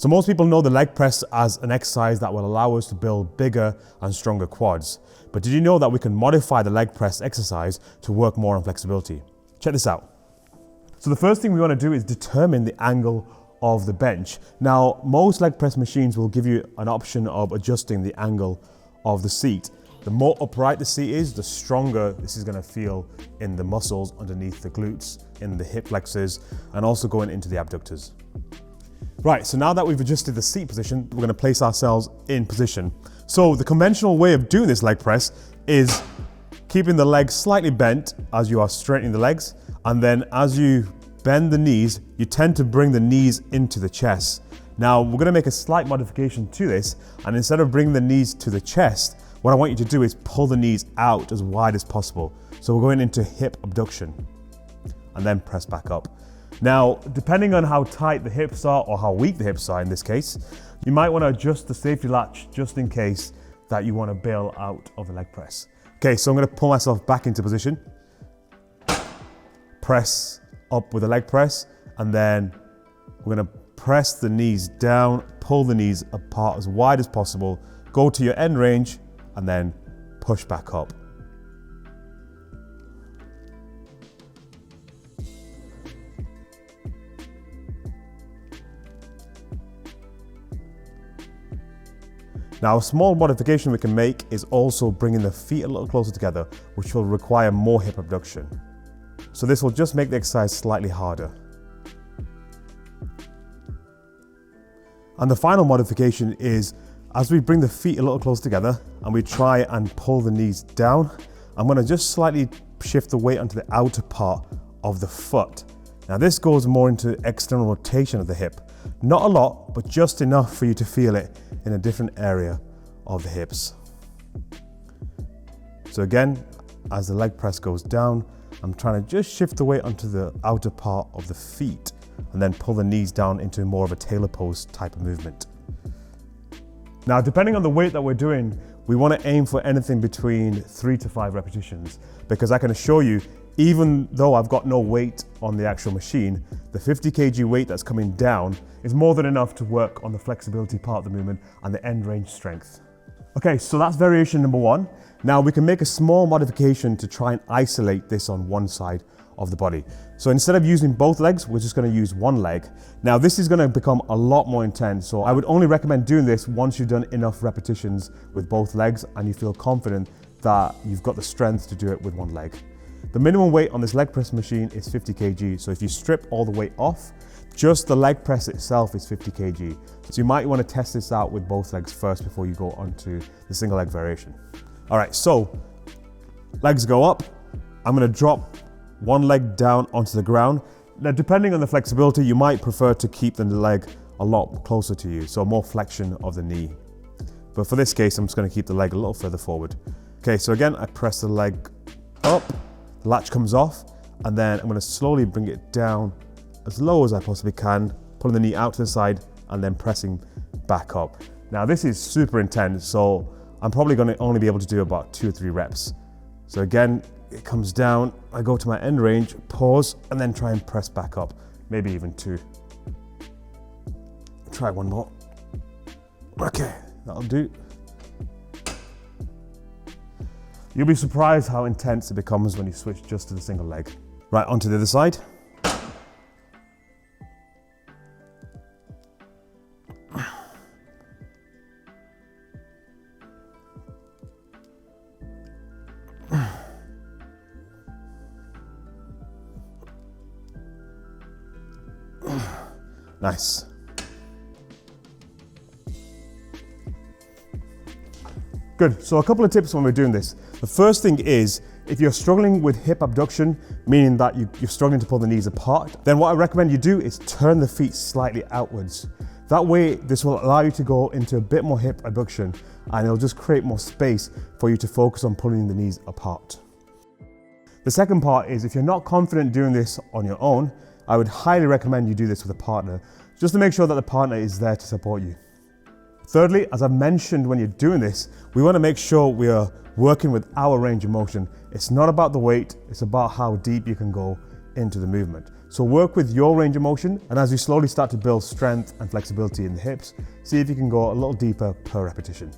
So most people know the leg press as an exercise that will allow us to build bigger and stronger quads. But did you know that we can modify the leg press exercise to work more on flexibility? Check this out. So the first thing we want to do is determine the angle of the bench. Now, most leg press machines will give you an option of adjusting the angle of the seat. The more upright the seat is, the stronger this is going to feel in the muscles underneath the glutes, in the hip flexors, and also going into the abductors. Right, so now that we've adjusted the seat position, we're going to place ourselves in position. So the conventional way of doing this leg press is keeping the legs slightly bent as you are straightening the legs, and then as you bend the knees, you tend to bring the knees into the chest. Now, we're going to make a slight modification to this, and instead of bringing the knees to the chest, what I want you to do is pull the knees out as wide as possible. So we're going into hip abduction and then press back up. Now, depending on how tight the hips are or how weak the hips are in this case, you might want to adjust the safety latch just in case that you want to bail out of the leg press. Okay, so I'm going to pull myself back into position, press up with the leg press, and then we're going to press the knees down, pull the knees apart as wide as possible, go to your end range, and then push back up. Now, a small modification we can make is also bringing the feet a little closer together, which will require more hip abduction. So this will just make the exercise slightly harder. And the final modification is, as we bring the feet a little closer together and we try and pull the knees down, I'm going to just slightly shift the weight onto the outer part of the foot. Now this goes more into external rotation of the hip. Not a lot, but just enough for you to feel it in a different area of the hips. So again, as the leg press goes down, I'm trying to just shift the weight onto the outer part of the feet and then pull the knees down into more of a tailor pose type of movement. Now, depending on the weight that we're doing, we want to aim for anything between 3 to 5 repetitions, because I can assure you, even though I've got no weight on the actual machine, the 50 kg weight that's coming down is more than enough to work on the flexibility part of the movement and the end range strength. Okay, so that's variation number 1. Now we can make a small modification to try and isolate this on one side of the body. So instead of using both legs, we're just going to use one leg. Now this is going to become a lot more intense, so I would only recommend doing this once you've done enough repetitions with both legs and you feel confident that you've got the strength to do it with one leg. The minimum weight on this leg press machine is 50 kg, so if you strip all the weight off, just the leg press itself is 50 kg. So you might want to test this out with both legs first before you go onto the single leg variation. All right, so legs go up. I'm going to drop one leg down onto the ground. Now, depending on the flexibility, you might prefer to keep the leg a lot closer to you, so more flexion of the knee. But for this case, I'm just going to keep the leg a little further forward. Okay, so again, I press the leg up, the latch comes off, and then I'm going to slowly bring it down as low as I possibly can, pulling the knee out to the side, and then pressing back up. Now, this is super intense, so I'm probably going to only be able to do about 2 or 3 reps. So again, it comes down, I go to my end range, pause, and then try and press back up, maybe even 2. Try one more. Okay, that'll do. You'll be surprised how intense it becomes when you switch just to the single leg. Right, onto the other side. Nice. Good, so a couple of tips when we're doing this. The first thing is, if you're struggling with hip abduction, meaning that you're struggling to pull the knees apart, then what I recommend you do is turn the feet slightly outwards. That way, this will allow you to go into a bit more hip abduction and it'll just create more space for you to focus on pulling the knees apart. The second part is, if you're not confident doing this on your own, I would highly recommend you do this with a partner, just to make sure that the partner is there to support you. Thirdly, as I've mentioned, when you're doing this, we want to make sure we are working with our range of motion. It's not about the weight, it's about how deep you can go into the movement. So work with your range of motion, and as you slowly start to build strength and flexibility in the hips, see if you can go a little deeper per repetition.